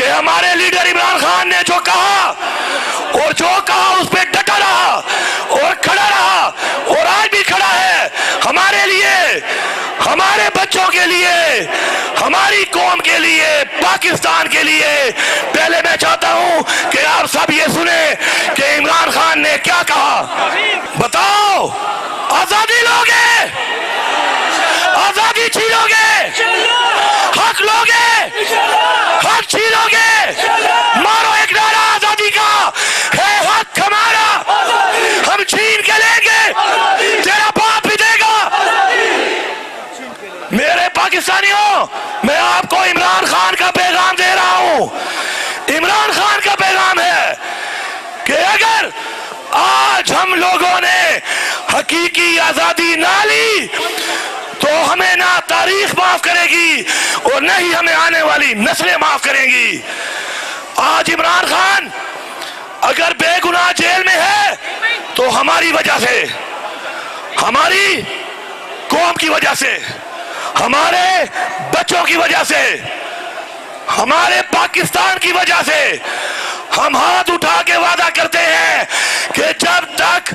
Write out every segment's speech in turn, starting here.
کہ ہمارے لیڈر عمران خان نے جو کہا اور جو کہا اس پہ ڈٹا رہا اور کھڑا رہا اور آج بھی کھڑا ہے ہمارے لیے، ہمارے بچوں کے لیے، ہماری قوم کے لیے، پاکستان کے لیے۔ پہلے میں چاہتا ہوں کہ آپ سب یہ سنیں کہ عمران خان نے کیا کہا۔ بتاؤ، آزادی لوگے؟ آزادی چھینو گے؟ حق لوگے؟ حق چھینو گے؟ مارو ایک نعرہ آزادی کا، ہے حق ہمارا، ہم چھین کے لیں گے، تیرا باپ بھی دے گا۔ میرے پاکستانیوں، میں آپ کو عمران خان کا پیغام دے رہا ہوں۔ عمران خان کا پیغام ہے کہ اگر آج ہم لوگوں نے حقیقی آزادی نہ لی تو ہمیں نہ تاریخ معاف کرے گی اور نہ ہی ہمیں آنے والی نسلیں معاف کریں گی۔ آج عمران خان اگر بے گناہ جیل میں ہے تو ہماری وجہ سے، ہماری قوم کی وجہ سے، ہمارے بچوں کی وجہ سے، ہمارے پاکستان کی وجہ سے۔ ہم ہاتھ اٹھا کے وعدہ کرتے ہیں کہ جب تک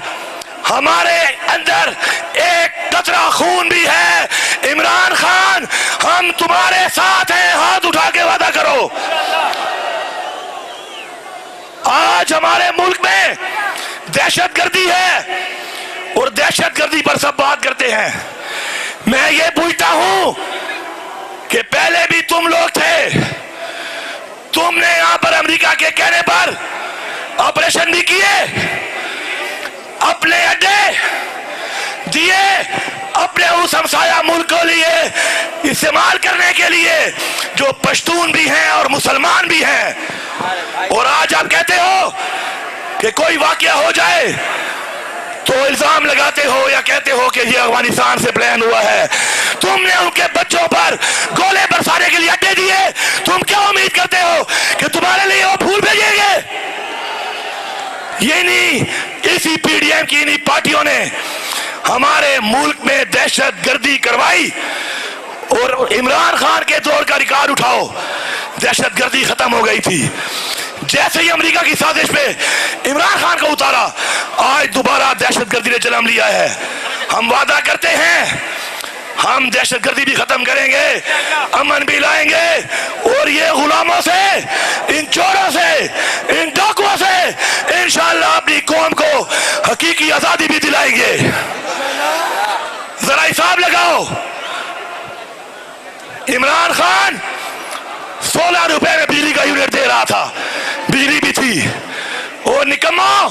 ہمارے اندر ایک قطرہ خون بھی ہے، عمران خان ہم تمہارے ساتھ ہیں، ہاتھ اٹھا کے وعدہ کرو۔ آج ہمارے ملک میں دہشت گردی ہے اور دہشت گردی پر سب بات کرتے ہیں۔ میں یہ پوچھتا ہوں کہ پہلے بھی تم لوگ تھے، تم نے یہاں پر امریکہ کے کہنے پر آپریشن بھی کیے، اپنے اڈے دیے اپنے اس ہمسایہ ملک کو لیے استعمال کرنے کے لیے جو پشتون بھی ہیں اور مسلمان بھی ہیں، اور آج آپ کہتے ہو کہ کوئی واقعہ ہو جائے تو الزام لگاتے ہو یا کہتے ہو کہ یہ افغانستان سے پلان ہوا ہے۔ تم نے ان کے بچوں پر گولے برسانے کے لیے اڈے دیے، تم کیا امید کرتے ہو کہ تمہارے لیے وہ پھول بھیجیں گے؟ یہ نہیں، اسی پی ڈی ایم کی انہی پارٹیوں نے ہمارے ملک میں دہشت گردی کروائی، اور عمران خان کے دور کا ریکارڈ اٹھاؤ، دہشت گردی ختم ہو گئی تھی۔ جیسے ہی امریکہ کی سازش پہ عمران خان کو اتارا، آج دوبارہ دہشت گردی نے جنم لیا ہے۔ ہم وعدہ کرتے ہیں ہم دہشت گردی بھی ختم کریں گے، امن بھی لائیں گے، اور یہ غلاموں سے، ان چوروں سے، ان ڈاکوؤں سے انشاءاللہ اپنی قوم کو حقیقی آزادی بھی دلائیں گے۔ ذرا حساب لگاؤ، عمران خان 16 روپے میں بجلی کا یونٹ دے رہا تھا، بجلی بھی تھی، اور نکمو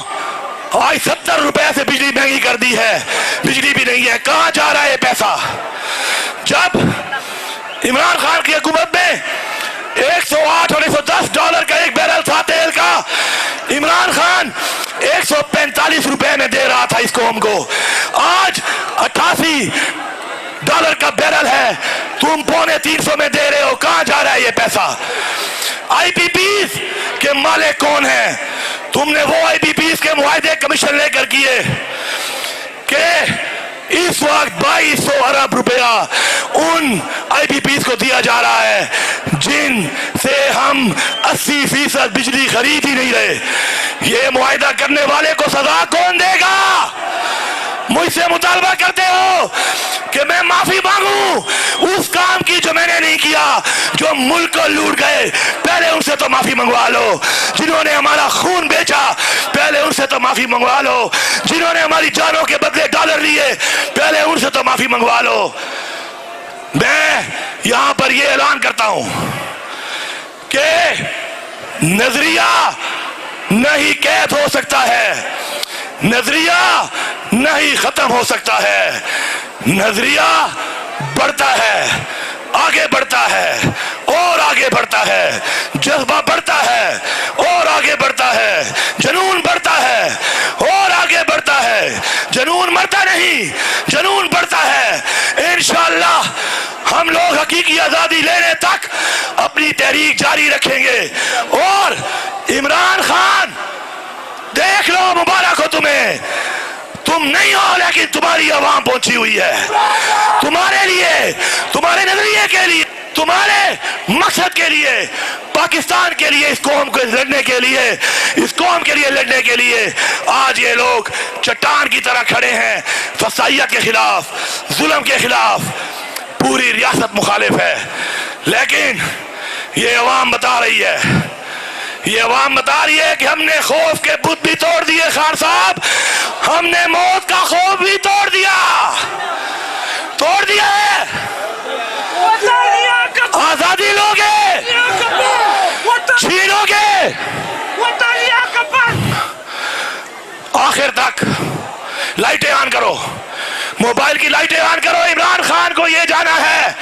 آج 70 روپے سے بجلی مہنگی کر دی ہے، بجلی بھی نہیں ہے۔ کہاں جا رہا ہے پیسہ؟ جب عمران خان کی حکومت میں 108 اور 110 ڈالر کا ایک بیرل تھا تیل کا، عمران خان 145 روپے میں دے رہا تھا اس قوم کو، آج 88 ڈالر کا بیرل ہے، تم 250 میں دے رہے ہو۔ کہاں جا رہا ہے یہ پیسہ؟ آئی پی پیز کے مالک کون ہیں؟ تم نے وہ آئی پی پیز کے معاہدے کمیشن لے کر کیے کہ اس وقت 2200 ارب روپیہ ان آئی پی پیز کو دیا جا رہا ہے جن سے ہم 80% بجلی خرید ہی نہیں رہے۔ یہ معاہدہ کرنے والے کو سزا کون دے گا؟ مجھ سے مطالبہ کرتے ہو کہ میں معافی مانگوں اس کام کی جو میں نے نہیں کیا، جو ملک کو لوٹ گئے، پہلے ان سے تو معافی منگوا لو۔ جنہوں نے ہمارا خون بیچا، پہلے ان سے تو معافی منگوا لو۔ جنہوں نے ہماری جانوں کے بدلے ڈالر لیے، پہلے ان سے تو معافی منگوا لو۔ میں یہاں پر یہ اعلان کرتا ہوں کہ نظریہ نہیں قید ہو سکتا ہے، نظریہ نہیں ختم ہو سکتا ہے، نظریہ بڑھتا ہے، آگے بڑھتا ہے اور آگے بڑھتا ہے، جذبہ بڑھتا ہے اور آگے بڑھتا ہے، جنون بڑھتا ہے اور آگے بڑھتا ہے، جنون مرتا نہیں، جنون بڑھتا ہے۔ انشاءاللہ ہم لوگ حقیقی آزادی لینے تک اپنی تحریک جاری رکھیں گے۔ اور عمران خان دیکھ لو، مبارک ہو تمہیں، تم نہیں ہو لیکن تمہاری عوام پہنچی ہوئی ہے، تمہارے لیے، تمہارے نظریے کے لیے، تمہارے مقصد کے لیے، پاکستان کے لیے، اس قوم کو لڑنے کے لیے، اس قوم کے لیے لڑنے کے لیے آج یہ لوگ چٹان کی طرح کھڑے ہیں. فسائیت کے خلاف، ظلم کے خلاف پوری ریاست مخالف ہے. لیکن یہ عوام بتا رہی ہے، یہ عوام بتا رہی ہے کہ ہم نے خوف کے بت بھی توڑ دیے خان صاحب، ہم نے موت کا خوف بھی توڑ دیا ہے. آزادی لوگے، چھینو گے، آخر تک لائٹیں آن کرو، موبائل کی لائٹیں آن کرو. عمران خان کو یہ جانا ہے،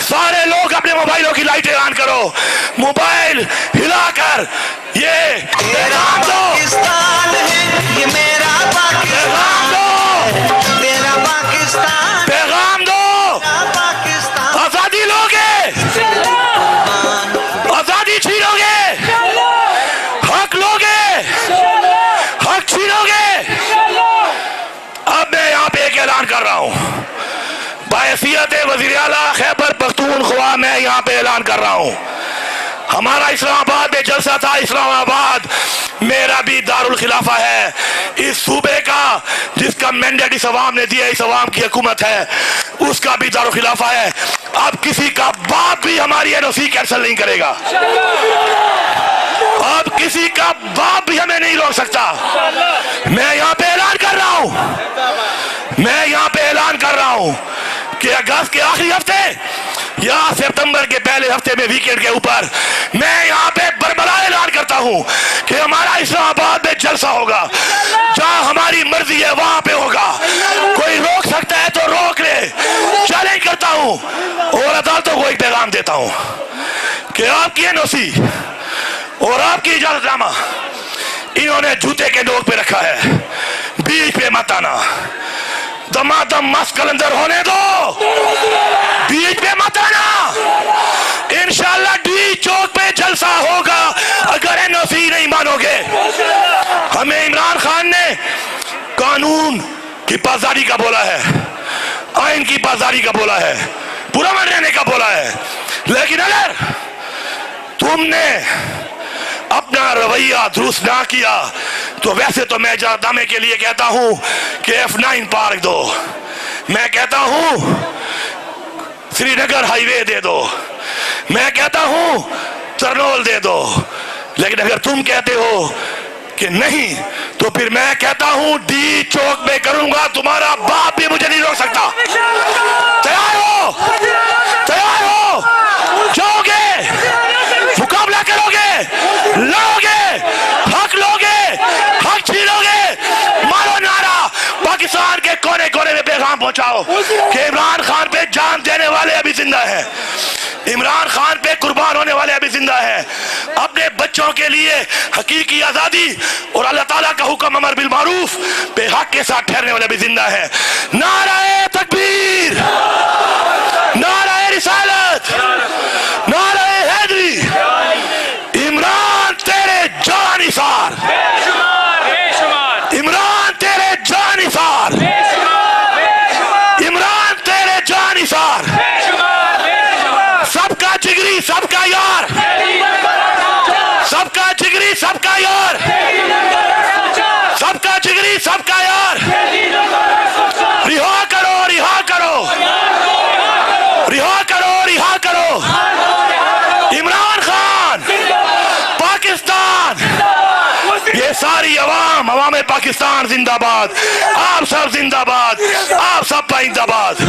سارے لوگ اپنے موبائلوں کی لائٹیں آن کرو، موبائل ہلا کر یہ پیغام دو، پاکستان ہے یہ میرا پاکستان، میرا پاکستان، پیغام دو. پاکستان. آزادی لوگے، آزادی چھینو گے، حق لوگے، حق چھینو گے. اب میں یہاں پہ ایک اعلان کر رہا ہوں، بحیثیت وزیر اعلیٰ خیبر پختونخوا میں یہاں پہ اعلان کر رہا ہوں. ہمارا اسلام آباد میں جلسہ تھا، اسلام آباد میرا بھی دارالخلافہ ہے، اس صوبے کا جس کا مینڈیٹ اس عوام نے دیا، اس عوام کی حکومت ہے، اس کا بھی دارالخلافہ ہے. اب کسی کا باپ بھی ہماری NOC کینسل نہیں کرے گا، اب کسی کا باپ بھی ہمیں نہیں روک سکتا. میں یہاں پہ اعلان کر رہا ہوں، میں یہاں پہ اعلان کر رہا ہوں کہ اگست کے آخری ہفتے یا ستمبر کے پہلے ہفتے میں ویکینڈ کے اوپر میں یہاں پہ بربلا اعلان کرتا ہوں کہ ہمارا اسلام آباد میں جلسہ ہوگا، جہاں ہماری مرضی ہے وہاں پہ ہوگا. کوئی روک سکتا ہے تو روک لے. چیلنج کرتا ہوں اور عدالتوں کو ایک پیغام دیتا ہوں کہ آپ کی NOC اور آپ کی اجازت نامہ انہوں نے جوتے کے نوک پہ رکھا ہے، بیچ پہ مت آنا. دمادم مست کلندر ہونے دو، بیچ پہ مت آنا. انشاءاللہ ڈی چوک پہ جلسہ ہوگا اگر NOC نہیں مانو گے. ہمیں عمران خان نے قانون کی پاسداری کا بولا ہے، آئین کی پاسداری کا بولا ہے، پرامن رہنے کا بولا ہے. لیکن اگر تم نے اپنا رویہ درست نہ کیا تو ویسے تو میں اجازت نامے کے لیے کہتا ہوں کہ F9 پارک دو، میں کہتا ہوں سری نگر ہائی وے دے دو، میں کہتا ہوں ترنول دے دو. لیکن اگر تم کہتے ہو کہ نہیں تو پھر میں کہتا ہوں ڈی چوک میں کروں گا، تمہارا باپ بھی مجھے نہیں روک سکتا. تیار ہو؟ تیار ہو؟ جاؤ گے، مقابلہ کرو گے، لڑو گے، حق لوگے، حق چھینو گے. مارو نعرہ، پاکستان کے کونے کونے میں پیغام پہنچاؤ کہ عمران خان پہ جان دینے والے ابھی زندہ ہیں، عمران خان پہ قربان ہونے والے ابھی زندہ ہیں. اپنے بچوں کے لیے حقیقی آزادی اور اللہ تعالیٰ کا حکم امر بالمعروف پہ حق کے ساتھ ٹھہرنے والے ابھی زندہ ہیں. نعرہ تکبیر، نعرہ رسالت، نعرہ حیدری. عمران تیرے جان نثار، عمران تیرے جان نثار، عمران تیرے جان نثار. سب کا جگری، سب کا یار، سب کا جگری، سب کا یار، سب کا جگری، سب کا یار. رہا کرو، رہا کرو، رہا کرو، رہا کرو. عمران خان، پاکستان، یہ ساری عوام پاکستان زندہ باد. آپ سب زندہ باد، آپ سب پائندہ باد.